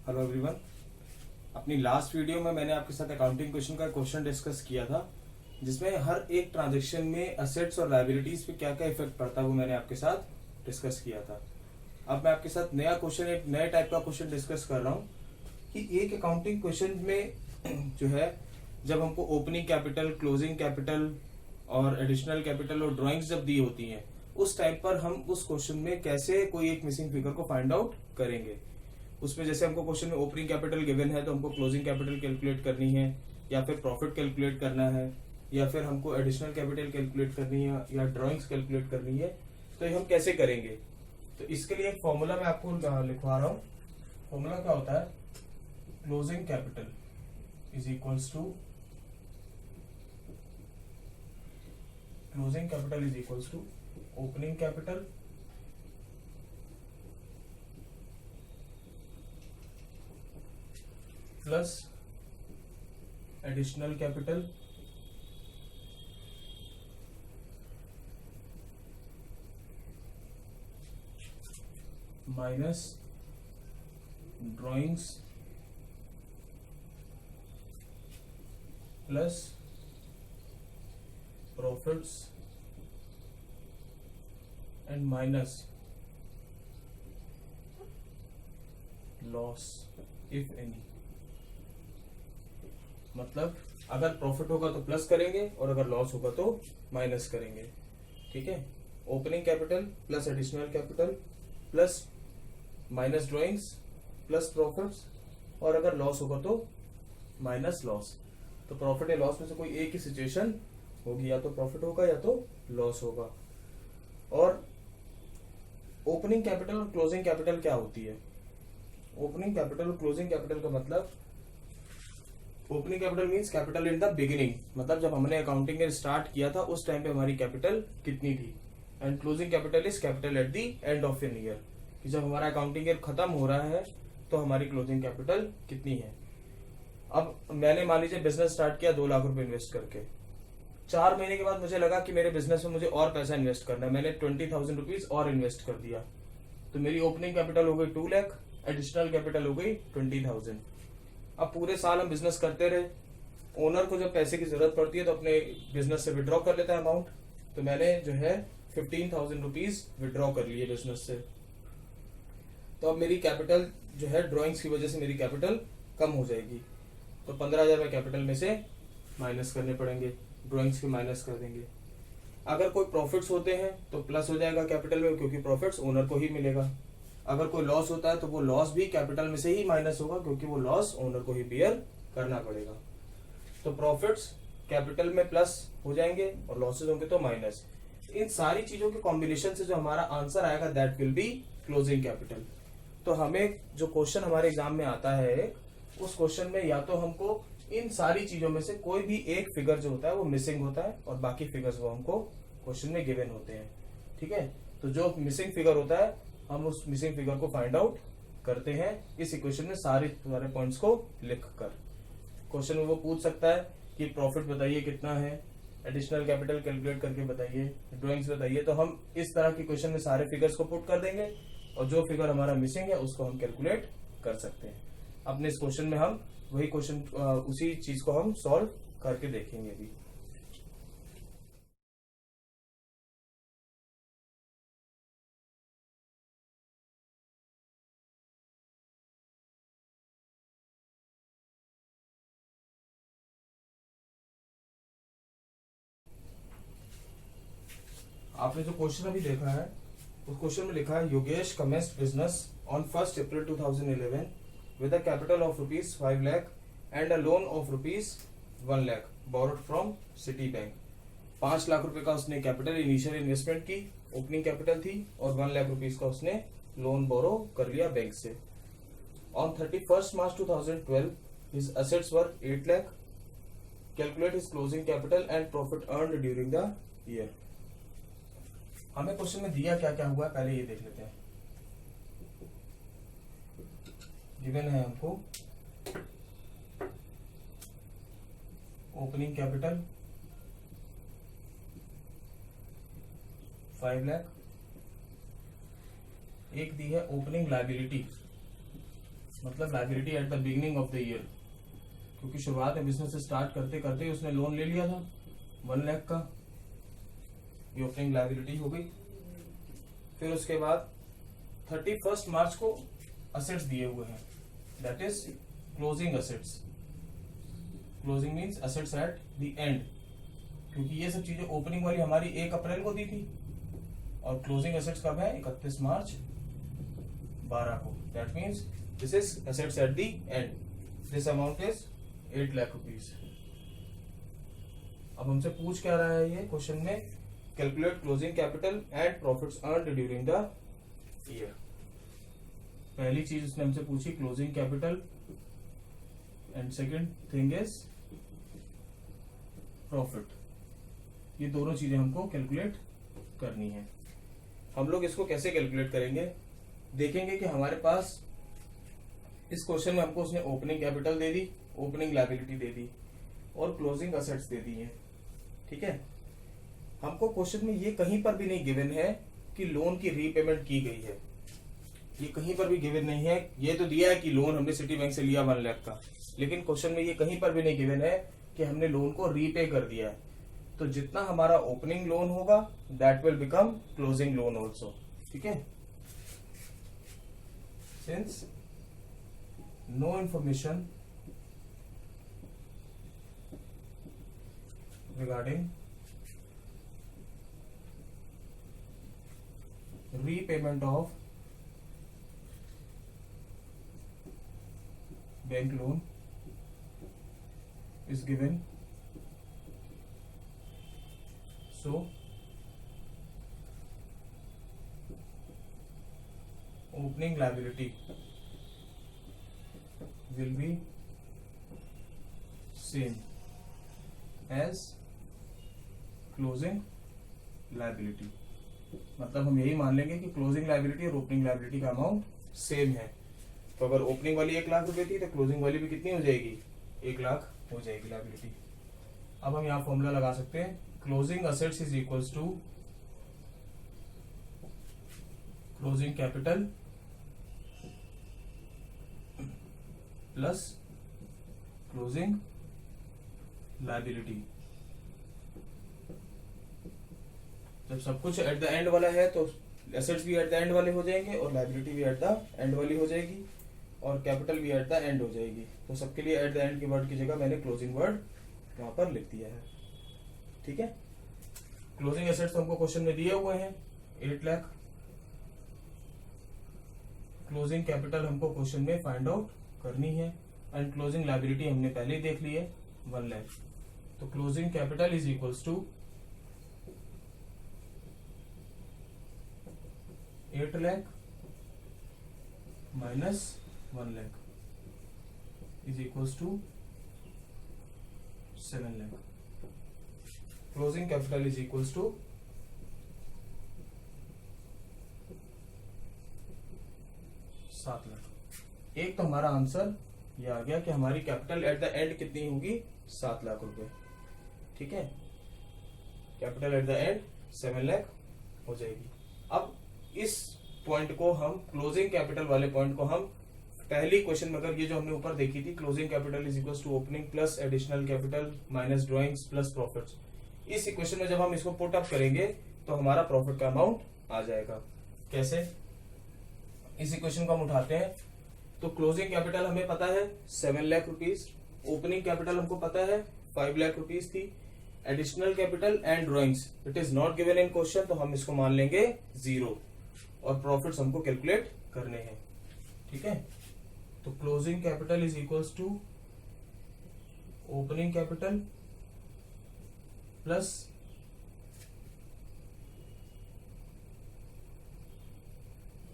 Hello everyone. अपनी last video में मैंने आपके साथ अकाउंटिंग क्वेश्चन का क्वेश्चन डिस्कस किया था, जिसमें हर एक ट्रांजैक्शन में असेट्स और लायबिलिटीज पे क्या क्या इफेक्ट पड़ता है वो मैंने आपके साथ डिस्कस किया था। अब मैं आपके साथ नया क्वेश्चन, एक नए टाइप का क्वेश्चन डिस्कस कर रहा हूँ कि एक अकाउंटिंग क्वेश्चन में जो है, जब हमको ओपनिंग कैपिटल, क्लोजिंग कैपिटल और एडिशनल कैपिटल और ड्राइंग्स जब दी होती हैं, उस टाइम पर हम उस क्वेश्चन में कैसे कोई एक मिसिंग फिगर को फाइंड आउट करेंगे। उसमें जैसे हमको क्वेश्चन में ओपनिंग कैपिटल गिवन है तो हमको क्लोजिंग कैपिटल कैलकुलेट करनी है, या फिर प्रॉफिट कैलकुलेट करना है, या फिर हमको एडिशनल कैपिटल कैलकुलेट करनी है, या ड्राइंग्स कैलकुलेट करनी है, तो ये हम कैसे करेंगे। तो इसके लिए एक फॉर्मूला मैं आपको लिखवा रहा हूँ। फॉर्मूला क्या होता है? Closing capital is equals to opening capital plus additional capital minus drawings plus profits and minus loss if any. मतलब अगर प्रॉफिट होगा तो प्लस करेंगे और अगर लॉस होगा तो माइनस करेंगे। ठीक है। Opening capital plus additional capital plus minus drawings plus profits, और अगर लॉस होगा तो माइनस लॉस। तो प्रॉफिट या लॉस में से कोई एक ही सिचुएशन होगी, या तो प्रॉफिट होगा या तो लॉस होगा। और ओपनिंग कैपिटल और क्लोजिंग कैपिटल क्या होती है? ओपनिंग कैपिटल और क्लोजिंग कैपिटल का मतलब, opening capital means capital in the beginning, मतलब जब हमने अकाउंटिंग स्टार्ट किया था उस टाइम पे हमारी कैपिटल कितनी थी। And closing capital is capital at the end of an year, कि जब हमारा अकाउंटिंग ईयर खत्म हो रहा है तो हमारी क्लोजिंग कैपिटल कितनी है। अब मैंने मान लीजिए बिजनेस स्टार्ट किया 2 लाख रुपए इन्वेस्ट करके। 4 महीने के बाद मुझे लगा कि मेरे बिजनेस में मुझे और पैसा इन्वेस्ट करना है, मैंने 20,000 रुपीज और इन्वेस्ट कर दिया, तो मेरी ओपनिंग कैपिटल हो गई 2 लाख, एडिशनल कैपिटल हो गई 20,000। अब पूरे साल हम बिजनेस करते रहे, ओनर को जब पैसे की जरूरत पड़ती है तो अपने बिजनेस से विड्रॉ कर लेता है अमाउंट। तो मैंने जो है 15,000 रुपीज विड्रॉ कर लिए बिजनेस से। तो अब मेरी कैपिटल जो है ड्रॉइंग्स की वजह से मेरी कैपिटल कम हो जाएगी, तो 15,000 में कैपिटल में से माइनस करने पड़ेंगे, ड्रॉइंग्स के माइनस कर देंगे। अगर कोई प्रॉफिट्स होते हैं तो प्लस हो जाएगा कैपिटल में, क्योंकि प्रॉफिट्स ओनर को ही मिलेगा। अगर कोई लॉस होता है तो वो लॉस भी कैपिटल में से ही माइनस होगा, क्योंकि वो लॉस ओनर को ही बियर करना पड़ेगा। तो प्रॉफिट्स कैपिटल में प्लस हो जाएंगे और लॉसेज होंगे तो माइनस। इन सारी चीजों के कॉम्बिनेशन से जो हमारा आंसर आएगा that will be closing capital. तो हमें जो क्वेश्चन हमारे एग्जाम में आता है, उस क्वेश्चन में या तो हमको इन सारी चीजों में से कोई भी एक फिगर जो होता है वो मिसिंग होता है, और बाकी फिगर्स वो हमको क्वेश्चन में गिवन होते हैं। ठीक है। तो जो मिसिंग फिगर होता है हम उस मिसिंग फिगर को फाइंड आउट करते हैं इस इक्वेशन में सारे पॉइंट्स को लिख कर। क्वेश्चन में वो पूछ सकता है कि प्रॉफिट बताइए कितना है, एडिशनल कैपिटल कैलकुलेट करके बताइए, ड्राइंग्स बताइए। तो हम इस तरह की क्वेश्चन में सारे फिगर्स को पुट कर देंगे, और जो फिगर हमारा मिसिंग है उसको हम कैलकुलेट कर सकते हैं। अपने इस क्वेश्चन में हम वही क्वेश्चन, उसी चीज को हम सॉल्व करके देखेंगे अभी। आपने जो क्वेश्चन अभी देखा है उस क्वेश्चन में लिखा है Yogesh commenced business on 1 April 2011 with a capital of rupees 5 lakh and a loan of rupees 1 lakh borrowed from Citibank। 5 lakh रुपए का उसने कैपिटल इनिशियल इन्वेस्टमेंट की, ओपनिंग कैपिटल थी, और 1 लाख रुपीज का उसने लोन बोरो कर लिया बैंक से। On 31 March 2012 his assets were 8 lakh। Calculate his closing capital and profit earned during the year। हमें क्वेश्चन में दिया क्या क्या हुआ है पहले ये देख लेते हैं। गिवन है हमको ओपनिंग कैपिटल 5 लाख, एक दी है ओपनिंग लायबिलिटी मतलब liability at the beginning of the year, क्योंकि शुरुआत में बिजनेस स्टार्ट करते करते उसने लोन ले लिया था 1 लाख का, ये ओपनिंग लाइबिलिटी हो गई। फिर उसके बाद 31 मार्च को असेट्स दिए हुए हैं, that is closing assets. Closing means assets eight the and, क्योंकि ये सब चीजें ओपनिंग वाली हमारी 1 अप्रैल को दी थी और क्लोजिंग एसेट्स कब है 31 मार्च 12 को। That means this is assets eight the and, this amount is 8 lakh rupees. अब हमसे पूछ क्या रहा है ये क्वेश्चन में, calculate closing capital and profits earned during the year. पहली चीज उसने हमसे पूछी closing capital and second thing is profit. ये दोनों चीजें हमको कैलकुलेट करनी है। हम लोग इसको कैसे कैलकुलेट करेंगे, देखेंगे कि हमारे पास इस क्वेश्चन में हमको उसने ओपनिंग कैपिटल दे दी, ओपनिंग लायबिलिटी दे दी और क्लोजिंग असेट्स दे दी है। ठीक है, हमको क्वेश्चन में ये कहीं पर भी नहीं गिवन है कि लोन की रीपेमेंट की गई है, ये कहीं पर भी गिवन नहीं है। ये तो दिया है कि लोन हमने सिटी बैंक से लिया 1 लाख का, लेकिन क्वेश्चन में ये कहीं पर भी नहीं गिवन है कि हमने लोन को रीपे कर दिया है। तो जितना हमारा ओपनिंग लोन होगा that will become closing loan also. ठीक है, since no information regarding repayment of bank loan is given, so opening liability will be same as closing liability। मतलब हम यही मान लेंगे कि क्लोजिंग लायबिलिटी और ओपनिंग लायबिलिटी का अमाउंट सेम है। तो अगर ओपनिंग वाली 1 लाख रुपए थी तो क्लोजिंग वाली भी कितनी हो जाएगी 1 लाख हो जाएगी लायबिलिटी। अब हम यहाँ फॉर्मूला लगा सकते हैं, closing assets is equals to closing capital plus closing liability. जब सब कुछ एट द एंड वाला है तो एसेट्स भी एट द एंड वाले हो जाएंगे और लायबिलिटी भी एट द एंड वाली हो जाएगी और कैपिटल भी एट द एंड हो जाएगी। तो सबके लिए एट द एंड के वर्ड की जगह मैंने क्लोजिंग वर्ड वहां पर लिख दिया है। ठीक है, क्लोजिंग एसेट्स हमको क्वेश्चन में दिए हुए हैं 8 लाख, क्लोजिंग कैपिटल हमको क्वेश्चन में फाइंड आउट करनी है एंड क्लोजिंग लायबिलिटी हमने पहले ही देख ली है 1 लाख। तो closing capital is equals to 8 lakh minus 1 lakh is equals to 7 lakh. Closing capital is equals to 7 lakh. एक तो हमारा आंसर ये आ गया कि हमारी कैपिटल एट द एंड कितनी होगी 7 लाख रुपए। ठीक है, capital at the and 7 lakh हो जाएगी। अब इस पॉइंट को हम क्लोजिंग कैपिटल वाले पॉइंट को हम पहली क्वेश्चन में, अगर ये जो हमने ऊपर देखी थी closing capital is equals to opening plus additional capital minus drawings plus profits, इस इक्वेशन में जब हम इसको पुट अप करेंगे तो हमारा प्रॉफिट का अमाउंट आ जाएगा। कैसे, इस इक्वेशन को हम उठाते हैं तो क्लोजिंग कैपिटल हमें पता है 7 लाख रुपीज, ओपनिंग कैपिटल हमको पता है 5 लाख रुपीज थी, additional capital and drawings it is not given in question तो हम इसको मान लेंगे 0 और प्रॉफिट्स हमको कैलकुलेट करने हैं। ठीक है, तो closing capital is equals to opening capital plus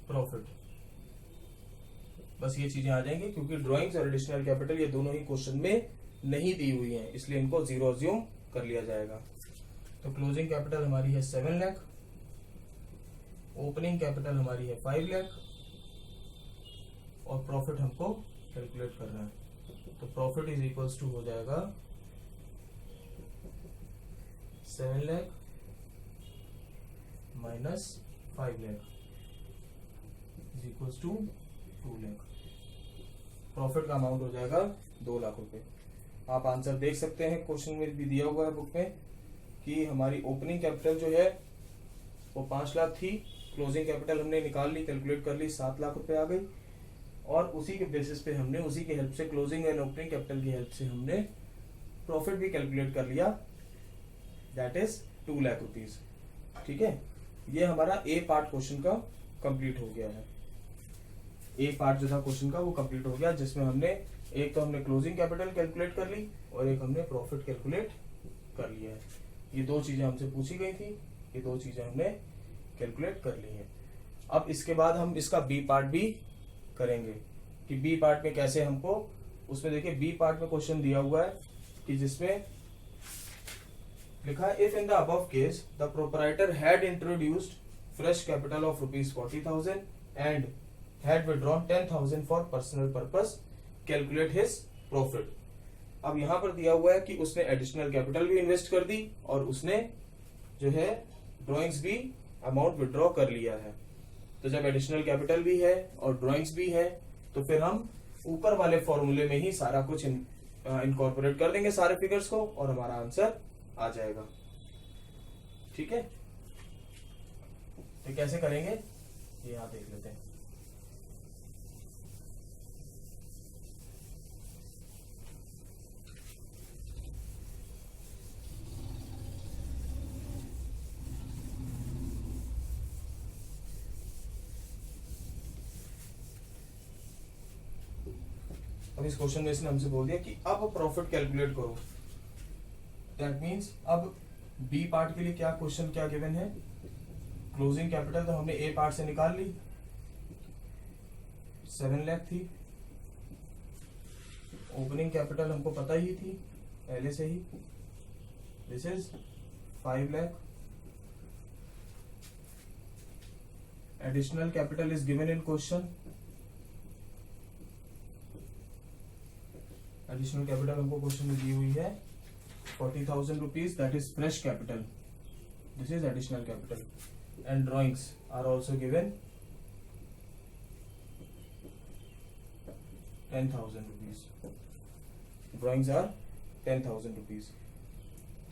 profit. बस ये चीजें आ जाएंगी क्योंकि ड्राइंग्स और एडिशनल कैपिटल ये दोनों ही क्वेश्चन में नहीं दी हुई हैं, इसलिए इनको 0 अज्यूम कर लिया जाएगा। तो क्लोजिंग कैपिटल हमारी है 7 लाख, ओपनिंग कैपिटल हमारी है 5 लाख और प्रॉफिट हमको कैलकुलेट करना है। तो प्रॉफिट इज इक्वल्स टू हो जाएगा 7 lakh minus 5 lakh is equals to 2 lakh. Profit का अमाउंट हो जाएगा 2 लाख रुपए। आप आंसर देख सकते हैं, क्वेश्चन में भी दिया हुआ है बुक में कि हमारी ओपनिंग कैपिटल जो है वो 5 लाख थी, क्लोजिंग कैपिटल हमने निकाल ली, कैलकुलेट कर ली, 7 लाख रुपए आ गई, और उसी के बेसिस पे हमने उसी की हेल्प से, क्लोजिंग एंड ओपनिंग कैपिटल की हेल्प से हमने प्रॉफिट भी कैलकुलेट कर लिया, दैट इज 2 लाख रुपीज। ठीक है, ये हमारा ए पार्ट क्वेश्चन का कंप्लीट हो गया है। ए पार्ट जो था क्वेश्चन का वो कंप्लीट हो गया, जिसमें हमने एक तो हमने क्लोजिंग कैपिटल कैलकुलेट कर ली और एक हमने प्रॉफिट कैलकुलेट कर लिया है। ये 2 चीजें हमसे पूछी गई थी, ये 2 चीजें हमने कैलकुलेट कर ली हैं। अब इसके बाद हम इसका बी पार्ट भी करेंगे कि बी पार्ट में कैसे हमको, उसमें देखिए बी पार्ट में क्वेश्चन दिया हुआ है कि जिसमें लिखा है if in the above case the proprietor had introduced fresh capital of ₹40,000 and had withdrawn 10,000 for personal purpose, calculate his profit. अब यहां पर दिया हुआ है कि उसने एडिशनल कैपिटल भी इन्वेस्ट कर दी और उसने जो है ड्रॉइंग्स भी अमाउंट विड्रॉ कर लिया है। तो जब एडिशनल कैपिटल भी है और ड्रॉइंग्स भी है तो फिर हम ऊपर वाले फॉर्मूले में ही सारा कुछ इनकॉर्पोरेट कर देंगे सारे फिगर्स को और हमारा आंसर आ जाएगा। ठीक है, तो कैसे करेंगे ये यहां देख लेते हैं। अब इस क्वेश्चन में इसने हमसे बोल दिया कि अब प्रॉफिट कैलकुलेट करो, दैट मींस अब बी पार्ट के लिए क्या क्वेश्चन क्या गिवन है, क्लोजिंग कैपिटल तो हमने ए पार्ट से निकाल ली, 7 लाख थी, ओपनिंग कैपिटल हमको पता ही थी पहले से ही, this is 5 lakh, additional capital is given in question, additional capital हमको क्वेश्चन में दी हुई है 40,000 rupees, that is fresh capital, this is additional capital, and drawings are also given 10,000 rupees, drawings are 10,000 rupees.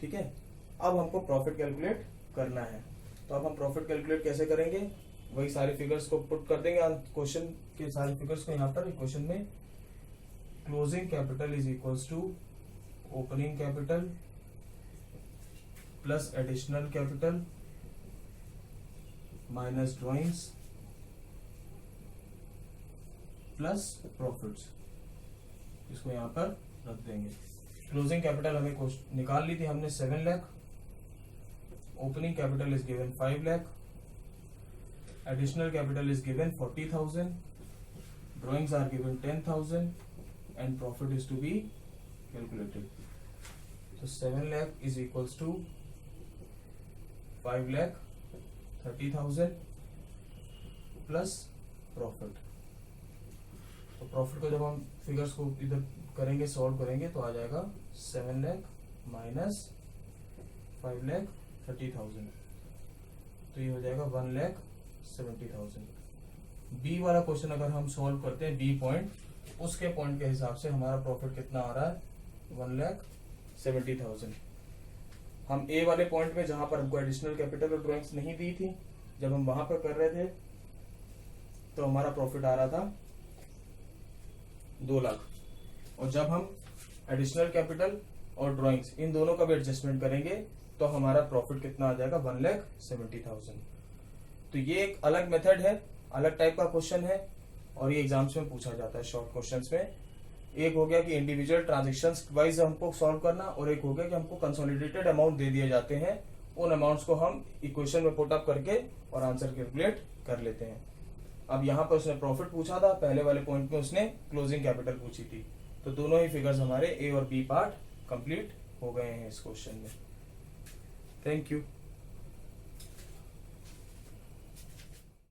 ठीक है, अब हमको प्रॉफिट कैलकुलेट करना है, तो अब हम प्रॉफिट कैलकुलेट कैसे करेंगे, वही सारे फिगर्स को पुट कर देंगे, क्वेश्चन के सारे फिगर्स को यहाँ पर क्वेश्चन में closing capital is equals to opening capital plus additional capital minus drawings plus profits, इसको यहां पर रख देंगे। क्लोजिंग कैपिटल हमें निकाल ली थी हमने 7 lakh, opening capital is given 5 lakh, additional capital is given 40,000, drawings are given 10,000 and profit is to be calculated. So 7 lakh is equals to 5 lakh 30,000 plus profit. तो प्रॉफिट को जब हम फिगर्स को इधर करेंगे, सॉल्व करेंगे तो आ जाएगा 7 लाख माइनस 5 लाख 30,000, तो ये हो जाएगा 1,70,000। बी वाला क्वेश्चन अगर हम सॉल्व करते हैं बी पॉइंट, उसके पॉइंट के हिसाब से हमारा प्रॉफिट कितना आ रहा है 1,70,000। हम ए वाले पॉइंट में जहां पर हमको एडिशनल कैपिटल और ड्रॉइंग्स नहीं दी थी, जब हम वहां पर कर रहे थे तो हमारा प्रॉफिट आ रहा था 2 लाख, और जब हम एडिशनल कैपिटल और ड्रॉइंग्स इन दोनों का भी एडजस्टमेंट करेंगे तो हमारा प्रॉफिट कितना आ जाएगा 1,70,000। तो ये एक अलग मेथड है, अलग टाइप का क्वेश्चन है, और ये एग्जाम्स में पूछा जाता है शॉर्ट क्वेश्चंस में। एक हो गया कि इंडिविजुअल ट्रांजेक्शंस वाइज हमको सॉल्व करना, और एक हो गया कि हमको कंसोलिडेटेड अमाउंट दे दिए जाते हैं, उन अमाउंट्स को हम इक्वेशन में पुट अप करके और आंसर कैलकुलेट कर लेते हैं। अब यहाँ पर उसने प्रॉफिट पूछा था, पहले वाले पॉइंट में उसने क्लोजिंग कैपिटल पूछी थी, तो दोनों ही फिगर्स हमारे ए और बी पार्ट कंप्लीट हो गए हैं इस क्वेश्चन में। Thank you.